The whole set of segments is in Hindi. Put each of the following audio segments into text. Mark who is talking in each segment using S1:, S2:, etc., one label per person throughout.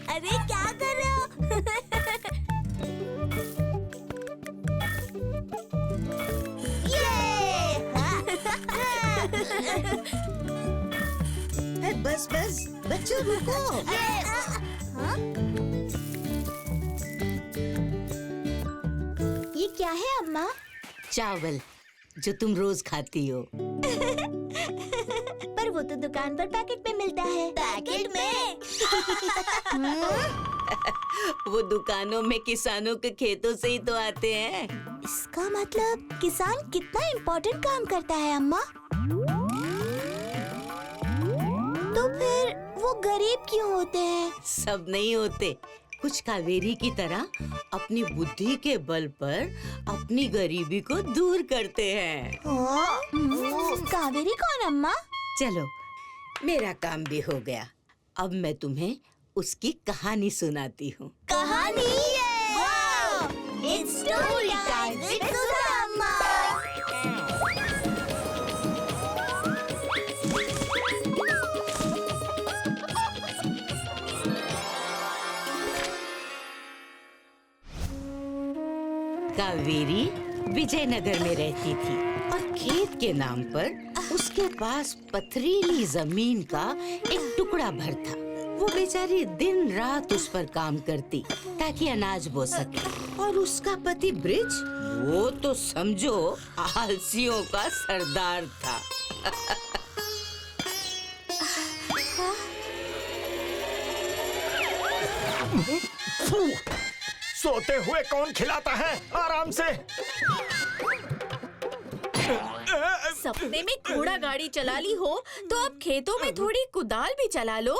S1: अरे क्या कर रहे हो?
S2: बस बस बच्चों रुको।
S1: ये क्या है अम्मा?
S2: चावल जो तुम रोज खाती हो।
S1: पर वो तो दुकान पर पैकेट में मिलता है। पैकेट में?
S2: वो दुकानों में किसानों के खेतों से ही तो आते हैं।
S1: इसका मतलब किसान कितना इम्पोर्टेंट काम करता है अम्मा। तो फिर वो गरीब क्यों होते हैं?
S2: सब नहीं होते, कुछ कावेरी की तरह अपनी बुद्धि के बल पर अपनी गरीबी को दूर करते हैं।
S1: कावेरी कौन अम्मा?
S2: चलो मेरा काम भी हो गया, अब मैं तुम्हें उसकी कहानी सुनाती हूँ।
S1: कहानी? It's story time with सुधा अम्मा।
S2: कावेरी विजयनगर में रहती थी और खेत के नाम पर उसके पास पथरीली जमीन का एक टुकड़ा भर था। वो बेचारी दिन रात उस पर काम करती ताकि अनाज बो सके। और उसका पति ब्रिज, वो तो समझो आलसियों का सरदार था।
S3: सोते हुए कौन खिलाता है? आराम से।
S4: सपने में घोड़ा गाड़ी चला ली हो तो अब खेतों में थोड़ी कुदाल भी चला लो।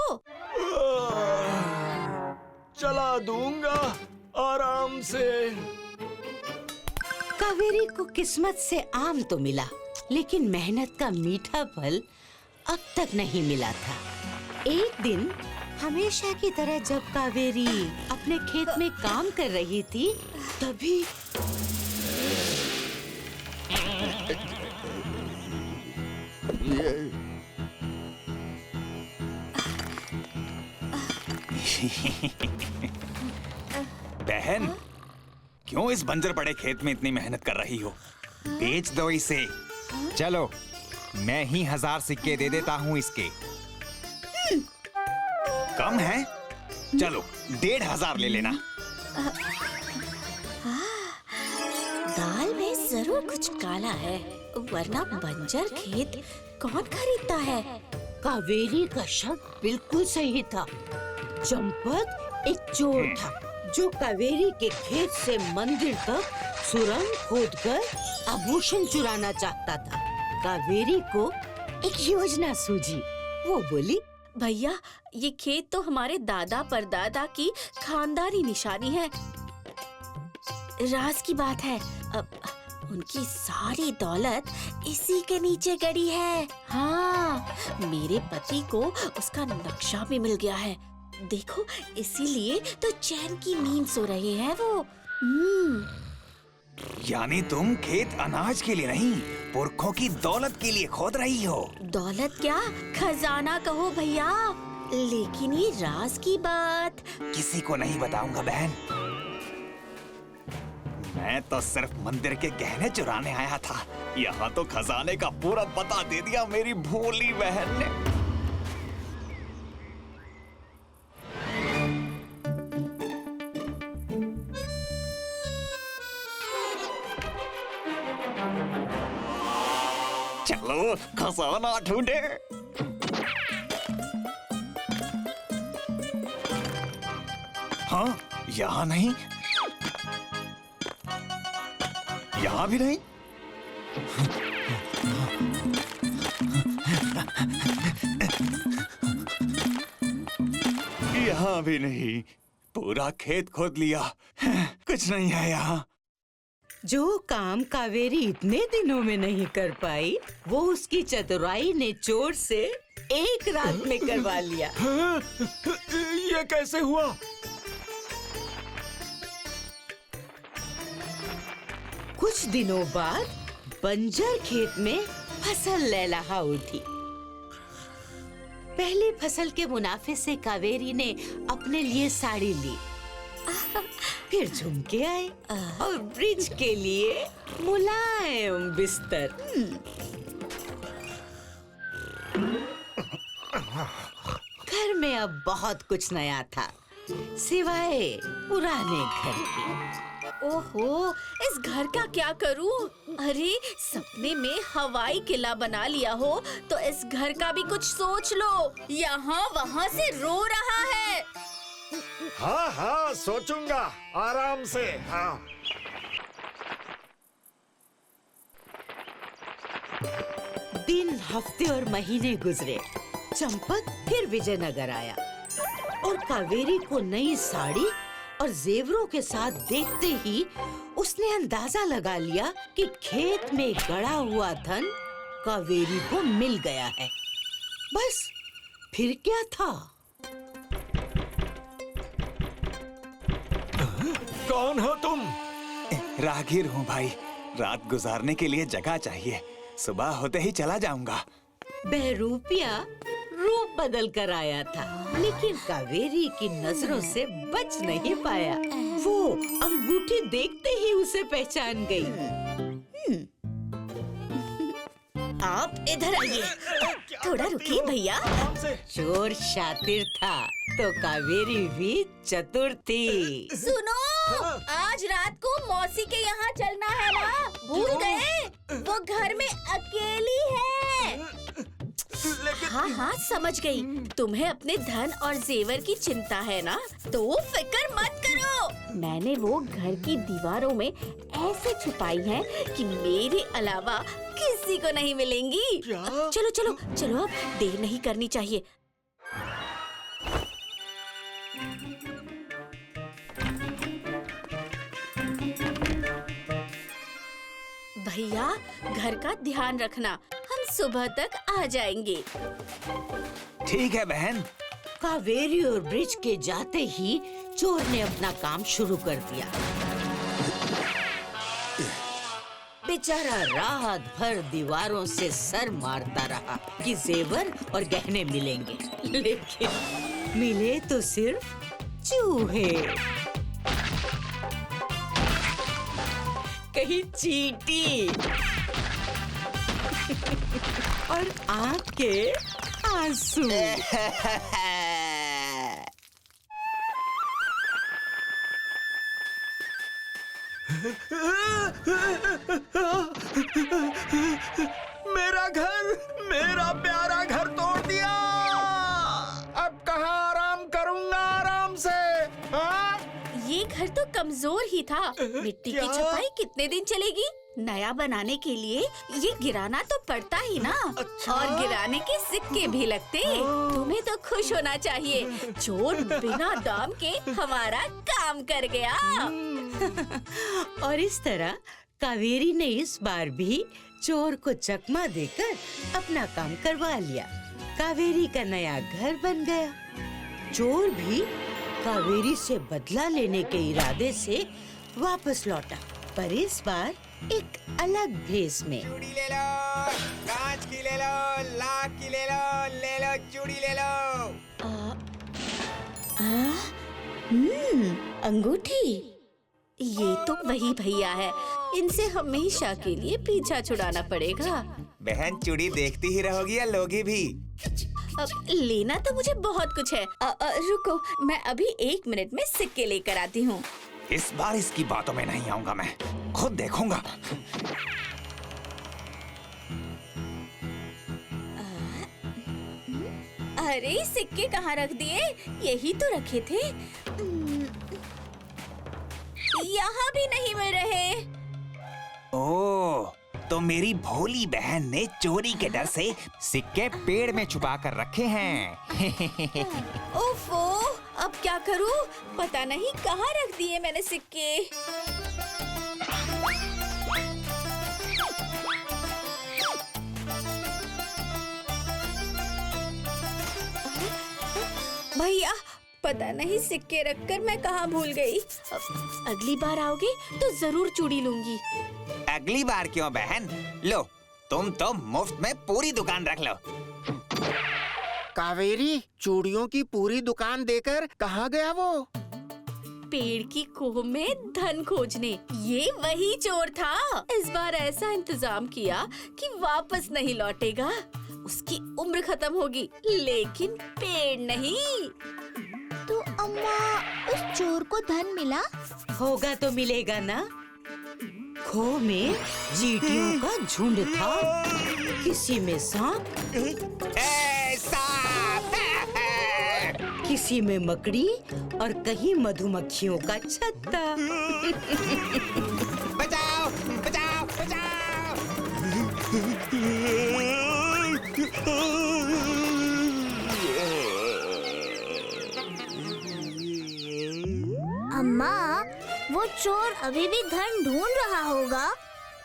S3: चला दूंगा आराम से।
S2: कावेरी को किस्मत से आम तो मिला, लेकिन मेहनत का मीठा फल अब तक नहीं मिला था। एक दिन हमेशा की तरह जब कावेरी अपने खेत में काम कर रही थी, तभी
S5: बहन, क्यों इस बंजर पड़े खेत में इतनी मेहनत कर रही हो? बेच दो इसे। चलो मैं ही 1000 सिक्के दे देता हूँ इसके। कम है? चलो 1500 ले लेना।
S4: दाल में जरूर कुछ काला है, वरना बंजर खेत कौन खरीदता है?
S2: कावेरी का शक बिल्कुल सही था। चंपक एक चोर था जो कावेरी के खेत से मंदिर तक सुरंग खोदकर आभूषण चुराना चाहता था। कावेरी को एक योजना सूझी। वो बोली,
S4: भैया ये खेत तो हमारे दादा परदादा की खानदानी निशानी है। राज की बात है, अब उनकी सारी दौलत इसी के नीचे गड़ी है। हाँ, मेरे पति को उसका नक्शा भी मिल गया है। देखो, इसीलिए तो चैन की नींद सो रहे हैं वो।
S5: यानी तुम खेत अनाज के लिए नहीं, पुरखों की दौलत के लिए खोद रही हो।
S4: दौलत क्या, खजाना कहो भैया। लेकिन ये राज की बात
S5: किसी को नहीं बताऊंगा बहन। मैं तो सिर्फ मंदिर के गहने चुराने आया था। यहाँ तो खजाने का पूरा पता दे दिया मेरी भोली बहन ने। चलो खजाना ढूंढे। हाँ, यहाँ नहीं, यहाँ भी नहीं। यहाँ भी नहीं। पूरा खेत खोद लिया, कुछ नहीं है यहाँ।
S2: जो काम कावेरी इतने दिनों में नहीं कर पाई, वो उसकी चतुराई ने चोर से एक रात में करवा लिया।
S3: ये कैसे हुआ?
S2: कुछ दिनों बाद बंजर खेत में फसल लहलहा उठी। पहली फसल के मुनाफे से कावेरी ने अपने लिए साड़ी ली, फिर झुमके आए और ब्रिज के लिए मुलायम बिस्तर। घर में अब बहुत कुछ नया था, सिवाय पुराने घर के।
S4: ओहो, इस घर का क्या करूं? अरे, सपने में हवाई किला बना लिया हो तो इस घर का भी कुछ सोच लो। यहाँ वहाँ से रो रहा है।
S3: हाँ हाँ सोचूंगा, आराम से। हाँ।
S2: दिन, हफ्ते और महीने गुजरे। चंपक फिर विजयनगर आया और कावेरी को नई साड़ी और जेवरों के साथ देखते ही उसने अंदाजा लगा लिया कि खेत में गड़ा हुआ धन कावेरी को मिल गया है। बस फिर क्या था?
S3: कौन हो तुम?
S5: राहगीर हूँ भाई, रात गुजारने के लिए जगह चाहिए, सुबह होते ही चला जाऊंगा।
S2: बहरूपिया रूप बदल कर आया था, लेकिन कावेरी की नजरों से बच नहीं पाया। वो अंगूठी देखते ही उसे पहचान गई।
S4: आप इधर आइए, थोड़ा रुकिए भैया।
S3: आराम से।
S2: चोर शातिर था तो कावेरी भी चतुर थी।
S4: सुनो, आज रात को मौसी के यहाँ चलना है ना? भूल गए? वो घर में अकेली है। हाँ हाँ समझ गई। तुम्हें अपने धन और जेवर की चिंता है ना, तो फिक्र मत करो। मैंने वो घर की दीवारों में ऐसे छुपाई है कि मेरे अलावा किसी को नहीं मिलेंगी। चलो चलो चलो, अब देर नहीं करनी चाहिए। भैया, घर का ध्यान रखना, हम सुबह तक आ जाएंगे।
S5: ठीक है बहन।
S2: कावेरी और ब्रिज के जाते ही चोर ने अपना काम शुरू कर दिया। बेचारा रात भर दीवारों से सर मारता रहा कि जेवर और गहने मिलेंगे, लेकिन मिले तो सिर्फ चूहे। कहीं चींटी और आँख के आंसू।
S3: मेरा घर, मेरा प्यारा घर तोड़ दिया। अब कहाँ आराम करूंगा आराम से? हाँ?
S4: ये घर तो कमजोर ही था। मिट्टी की
S3: क्या?
S4: छपाई कितने दिन चलेगी? नया बनाने के लिए ये गिराना तो पड़ता ही ना।
S3: अच्छा?
S4: और गिराने के सिक्के भी लगते। तुम्हें तो खुश होना चाहिए, चोर बिना दाम के हमारा काम कर गया।
S2: और इस तरह कावेरी ने इस बार भी चोर को चकमा देकर अपना काम करवा लिया। कावेरी का नया घर बन गया। चोर भी कावेरी से बदला लेने के इरादे से वापस लौटा, पर इस बार एक अलग भेष में।
S5: चूड़ी ले लो, कांच की ले लो, लाख की ले लो चूड़ी ले लो।
S4: अंगूठी, ये तो वही भैया है। इनसे हमेशा के लिए पीछा छुड़ाना पड़ेगा।
S5: बहन, चूड़ी देखती ही रहोगी या लोगी भी?
S4: अब लेना तो मुझे बहुत कुछ है। रुको, मैं अभी 1 मिनट में सिक्के लेकर आती हूँ।
S5: इस बार इसकी बातों में नहीं आऊंगा, मैं खुद देखूंगा।
S4: अरे, सिक्के कहाँ रख दिए? यही तो रखे थे। यहाँ भी नहीं मिल रहे।
S5: ओह, तो मेरी भोली बहन ने चोरी के डर से सिक्के पेड़ में छुपा कर रखे हैं।
S4: ओफो, अब क्या करूँ? पता नहीं कहाँ रख दिए मैंने सिक्के। भैया, पता नहीं सिक्के रखकर मैं कहाँ भूल गई। अगली बार आओगे तो जरूर चूड़ी लूंगी।
S5: अगली बार क्यों बहन? लो, तुम तो मुफ्त में पूरी दुकान रख लो।
S6: कावेरी, चूड़ियों की पूरी दुकान देकर कहाँ गया वो?
S4: पेड़ की कोह में धन खोजने। ये वही चोर था। इस बार ऐसा इंतजाम किया कि वापस नहीं लौटेगा। उसकी उम्र खत्म होगी, लेकिन पेड़ नहीं।
S1: तो अम्मा, उस चोर को धन मिला?
S2: होगा तो मिलेगा ना। खो में चींटियों का झुंड था। किसी में सांप, किसी में मकड़ी और कहीं मधुमक्खियों का छत्ता।
S5: बचाओ बचाओ बचाओ।
S1: अम्मा, वो चोर अभी भी धन ढूंढ रहा होगा।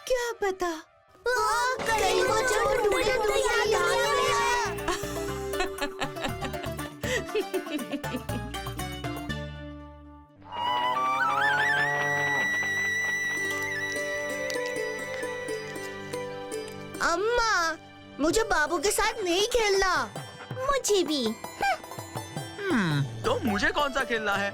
S2: क्या पता।
S1: कहीं वो चोर ढूंढे तो यहाँ धन नहीं आया।
S7: अम्मा, मुझे बाबू के साथ नहीं खेलना।
S1: मुझे भी।
S3: तो मुझे कौन सा खेलना है?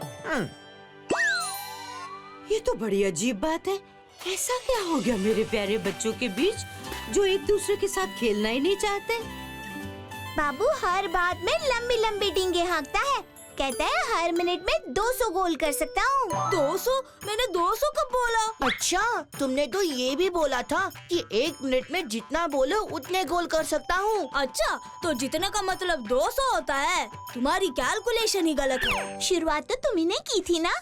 S2: ये तो बड़ी अजीब बात है। ऐसा क्या हो गया मेरे प्यारे बच्चों के बीच जो एक दूसरे के साथ खेलना ही नहीं चाहते?
S1: बाबू हर बात में लंबी लंबी डींगे हाँकता है। कहता है हर मिनट में 200 गोल कर सकता हूँ।
S7: 200? मैंने 200 कब बोला? अच्छा, तुमने तो ये भी बोला था कि 1 मिनट में जितना बोलो उतने गोल कर सकता हूँ। अच्छा, तो जितने का मतलब 200 होता है। तुम्हारी कैलकुलेशन ही गलत है।
S1: शुरुआत तो तुम्ही ने की थी ना।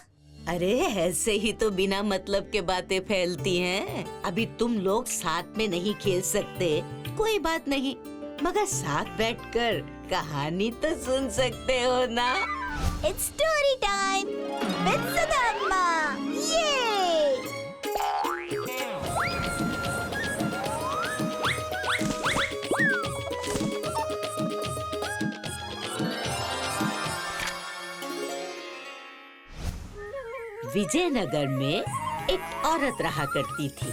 S2: अरे ऐसे ही तो बिना मतलब के बातें फैलती हैं। अभी तुम लोग साथ में नहीं खेल सकते, कोई बात नहीं, मगर साथ बैठकर कहानी तो सुन सकते हो ना।
S1: It's story time with Sudhamma. Yay!
S2: Vijayanagar में एक औरत रहा करती थी,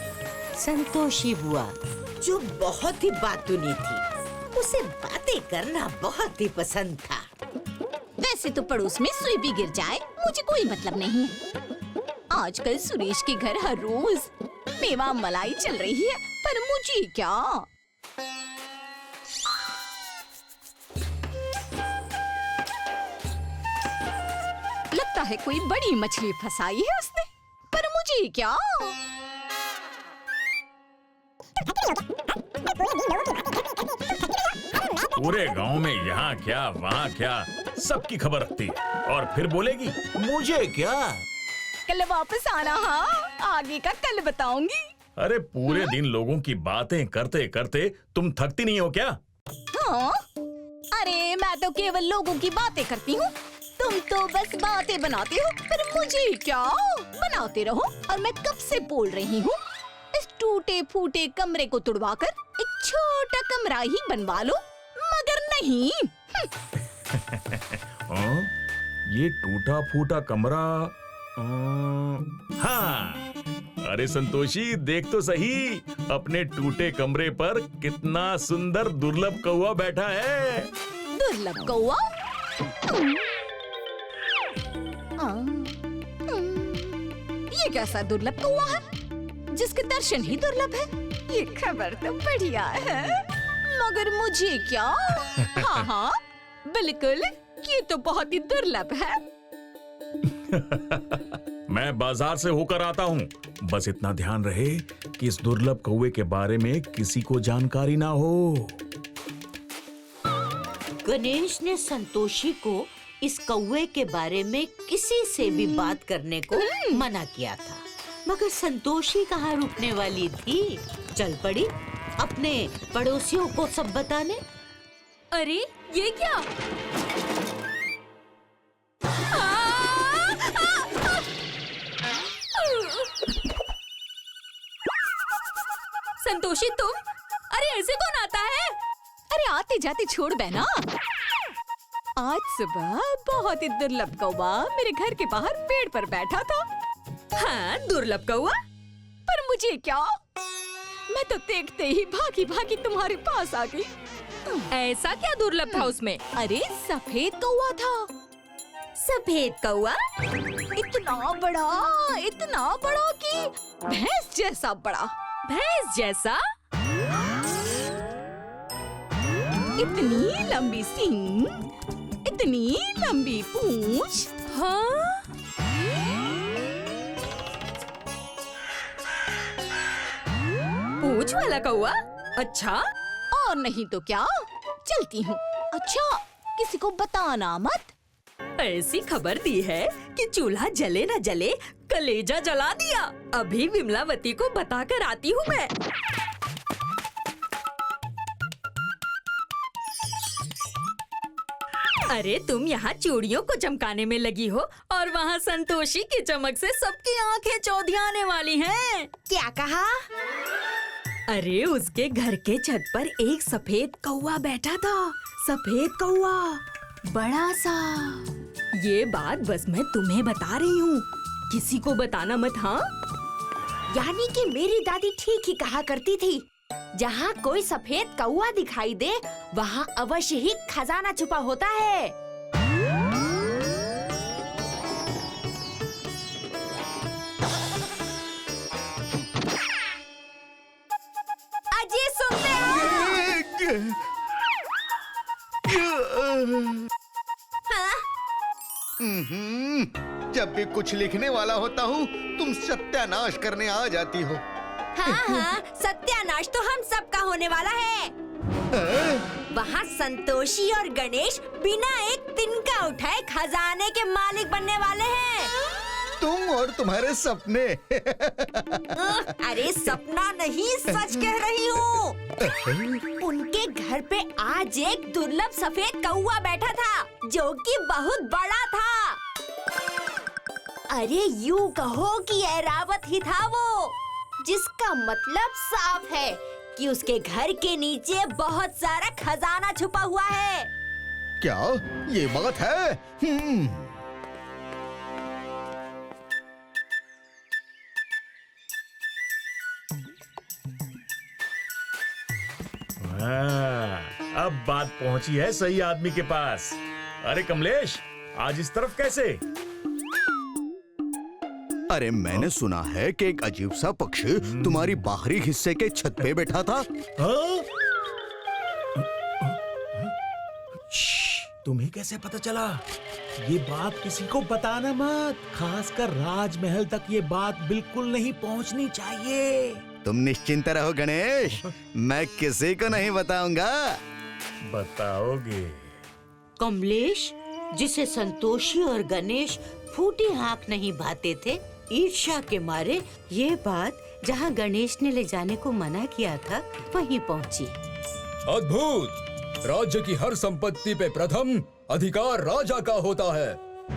S2: संतोषी बुआ, जो बहुत ही बातूनी थी। उसे बातें करना बहुत ही पसंद था।
S4: वैसे तो पड़ोस में सुई भी गिर जाए मुझे कोई मतलब नहीं है। आजकल सुरेश के घर हर रोज मेवा मलाई चल रही है, पर मुझे क्या। लगता है कोई बड़ी मछली फंसाई है उसने, पर मुझे क्या।
S8: पूरे गांव में यहाँ क्या वहाँ क्या सबकी खबर रखती है और फिर बोलेगी मुझे क्या।
S4: कल वापस आना। हाँ, आगे का कल बताऊंगी।
S8: अरे पूरे दिन लोगों की बातें करते करते तुम थकती नहीं हो क्या?
S4: हाँ? अरे मैं तो केवल लोगों की बातें करती हूँ, तुम तो बस बातें बनाते हो। पर मुझे क्या, बनाते रहो। और मैं कब से बोल रही हूँ, इस टूटे फूटे कमरे को तुड़वाकर एक छोटा कमरा ही बनवा लो, मगर नहीं।
S8: ये टूटा फूटा कमरा। हाँ, अरे संतोषी देख तो सही, अपने टूटे कमरे पर कितना सुंदर दुर्लभ कौवा बैठा है।
S4: दुर्लभ कौवा? ये कैसा दुर्लभ कौवा है जिसके दर्शन ही दुर्लभ है? ये खबर तो बढ़िया है, मगर मुझे क्या। हाँ हाँ बिल्कुल, ये तो बहुत ही दुर्लभ है।
S8: मैं बाजार से होकर आता हूँ, बस इतना ध्यान रहे कि इस दुर्लभ कौवे के बारे में किसी को जानकारी ना हो।
S2: गणेश ने संतोषी को इस कौवे के बारे में किसी से भी बात करने को मना किया था, मगर संतोषी कहाँ रुकने वाली थी। चल पड़ी अपने पड़ोसियों को सब बताने।
S4: अरे ये क्या? संतोषी तुम? अरे ऐसे कौन आता है? अरे आते जाते छोड़ बहना। आज सुबह बहुत ही दुर्लभ कौवा मेरे घर के बाहर पेड़ पर बैठा था। हाँ दुर्लभ कौवा, पर मुझे क्या, मैं तो देखते ही भागी भागी तुम्हारे पास आ गई।
S9: ऐसा क्या दुर्लभ था उसमें? अरे सफेद कौवा था।
S7: सफेद कौवा?
S9: इतना बड़ा कि भैंस जैसा बड़ा। भैंस जैसा? इतनी लंबी सींग, इतनी लंबी पूंछ। हाँ? पूंछ वाला कौवा? अच्छा, और नहीं तो क्या? चलती हूँ। अच्छा, किसी को बताना मत। ऐसी खबर दी है कि चूल्हा जले न जले, कलेजा जला दिया। अभी विमलावती को बताकर आती हूँ मैं। अरे तुम यहाँ चूड़ियों को चमकाने में लगी हो और वहाँ संतोषी की चमक से सबकी आंखें चौधियाने वाली हैं।
S7: क्या कहा?
S9: अरे उसके घर के छत पर एक सफेद कौवा बैठा था। सफेद कौवा, बड़ा सा। ये बात बस मैं तुम्हें बता रही हूँ, किसी को बताना मत। हाँ?
S7: यानी कि मेरी दादी ठीक ही कहा करती थी, जहाँ कोई सफेद कौवा दिखाई दे वहाँ अवश्य ही खजाना छुपा होता है। अजी सुनते हो? हाँ?
S6: जब भी कुछ लिखने वाला होता हूँ तुम सत्यानाश करने आ जाती हो।
S7: हाँ, सत्यानाश तो हम सबका होने वाला है। वहाँ संतोषी और गणेश बिना एक तिनका उठाए खजाने के मालिक बनने वाले हैं।
S6: तुम और तुम्हारे सपने।
S7: अरे सपना नहीं, सच कह रही हूँ। उनके घर पे आज एक दुर्लभ सफेद कौवा बैठा था, जो कि बहुत बड़ा था। अरे यूँ कहो कि ऐरावत ही था वो, जिसका मतलब साफ है कि उसके घर के नीचे बहुत सारा खजाना छुपा हुआ है।
S6: क्या ये बात है?
S8: अब बात पहुंची है सही आदमी के पास। अरे कमलेश, आज इस तरफ कैसे?
S6: अरे मैंने सुना है कि एक अजीब सा पक्षी तुम्हारी बाहरी हिस्से के छत पे बैठा था।
S8: हाँ? तुम्हें कैसे पता चला? ये बात किसी को बताना मत, खासकर राजमहल तक ये बात बिल्कुल नहीं पहुंचनी चाहिए।
S6: तुम निश्चिंत रहो गणेश, मैं किसी को नहीं बताऊंगा।
S8: बताओगे?
S2: कमलेश, जिसे संतोषी और गणेश फूटी आंख नहीं भाते थे, ईर्ष्या के मारे ये बात जहाँ गणेश ने ले जाने को मना किया था वहीं पहुँची।
S10: अद्भुत! राज्य की हर संपत्ति पे प्रथम अधिकार राजा का होता है।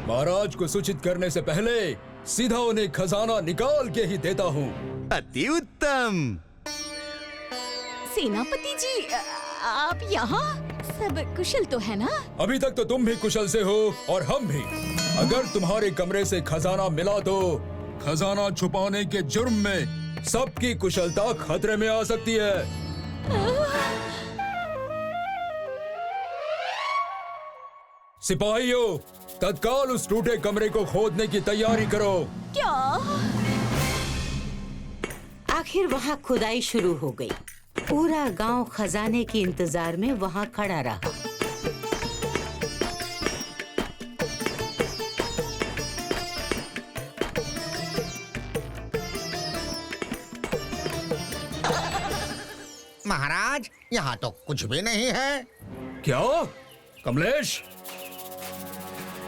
S10: महाराज को सूचित करने से पहले सीधा उन्हें खजाना निकाल के ही देता हूँ।
S6: अति उत्तम।
S9: सेनापति जी, आप यहाँ? सब कुशल तो है ना?
S10: अभी तक तो तुम भी कुशल से हो और हम भी। अगर तुम्हारे कमरे से खजाना मिला तो खजाना छुपाने के जुर्म में सबकी कुशलता खतरे में आ सकती है। सिपाहियों, तत्काल उस टूटे कमरे को खोदने की तैयारी करो।
S9: क्या?
S2: आखिर वहाँ खुदाई शुरू हो गई। पूरा गांव खजाने के इंतजार में वहाँ खड़ा रहा।
S6: महाराज, यहाँ तो कुछ भी नहीं है।
S10: क्या? कमलेश,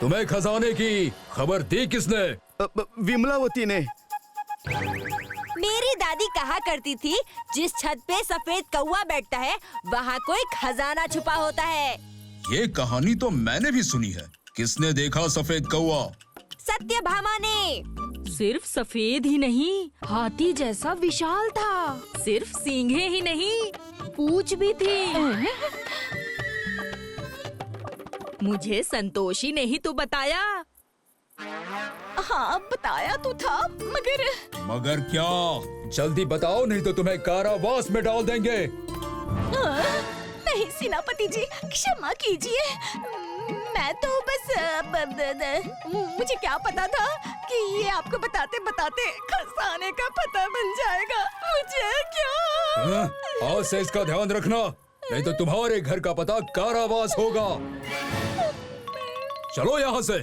S10: तुम्हें खजाने की खबर दी किसने?
S6: विमलावती ने।
S7: मेरी दादी कहा करती थी, जिस छत पे सफेद कौवा बैठता है वहाँ कोई खजाना छुपा होता है।
S10: ये कहानी तो मैंने भी सुनी है। किसने देखा सफेद कौवा?
S7: सत्यभामा ने।
S9: सिर्फ सफेद ही नहीं, हाथी जैसा विशाल था। सिर्फ सींगें ही नहीं, पूंछ भी थी। मुझे संतोषी ने ही तो बताया। हाँ, बताया तो था,
S10: मगर क्या? जल्दी बताओ, नहीं तो तुम्हें कारावास में डाल देंगे।
S9: नहीं सेनापति जी, क्षमा कीजिए। मैं तो बस मुझे क्या पता था कि ये आपको बताते बताते खजाने का पता बन जाएगा। मुझे क्या?
S10: आज से इसका ध्यान रखना, नहीं तो तुम्हारे घर का पता कारावास होगा। चलो यहाँ से।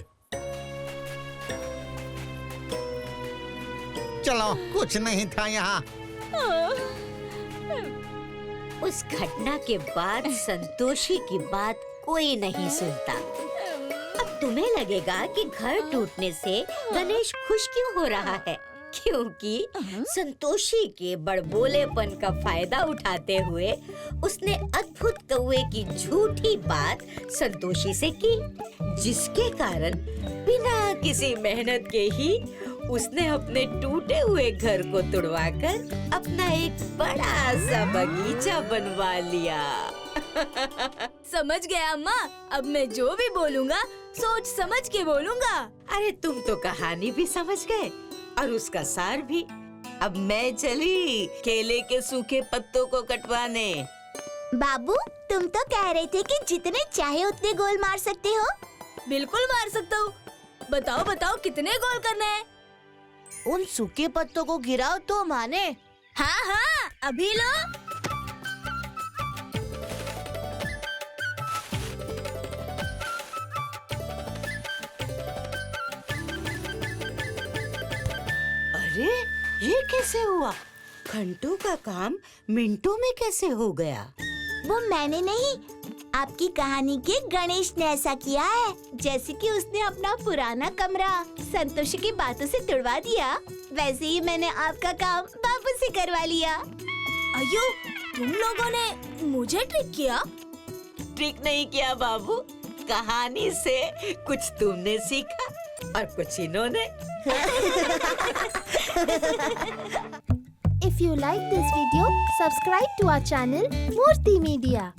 S11: चलो, कुछ नहीं था यहाँ।
S2: उस घटना के बाद संतोषी की बात कोई नहीं सुनता। अब तुम्हें लगेगा कि घर टूटने से गणेश खुश क्यों हो रहा है, क्योंकि संतोषी के बड़बोलेपन का फायदा उठाते हुए उसने अद्भुत कौवे की झूठी बात संतोषी से की, जिसके कारण बिना किसी मेहनत के ही उसने अपने टूटे हुए घर को तुड़वाकर अपना एक बड़ा सा बगीचा बनवा लिया।
S7: समझ गया अम्मा। अब मैं जो भी बोलूँगा सोच समझ के बोलूँगा।
S2: अरे तुम तो कहानी भी समझ गए और उसका सार भी। अब मैं चली केले के सूखे पत्तों को कटवाने।
S1: बाबू, तुम तो कह रहे थे कि जितने चाहे उतने गोल मार सकते हो।
S7: बिल्कुल मार सकता हूँ। बताओ बताओ कितने गोल करने हैं?
S4: उन सूखे पत्तों को गिराओ तो माने।
S7: हाँ हाँ, अभी लो।
S2: अरे ये कैसे हुआ? घंटों का काम मिनटों में कैसे हो गया?
S1: वो मैंने नहीं, आपकी कहानी के गणेश ने ऐसा किया है। जैसे कि उसने अपना पुराना कमरा संतोषी की बातों से तुड़वा दिया, वैसे ही मैंने आपका काम बाबू से करवा लिया।
S7: अयो, तुम लोगों ने मुझे ट्रिक किया?
S2: ट्रिक नहीं किया बाबू, कहानी से कुछ तुमने सीखा और कुछ इन्होंने।
S12: If you like this video, subscribe to our channel Murthy Media.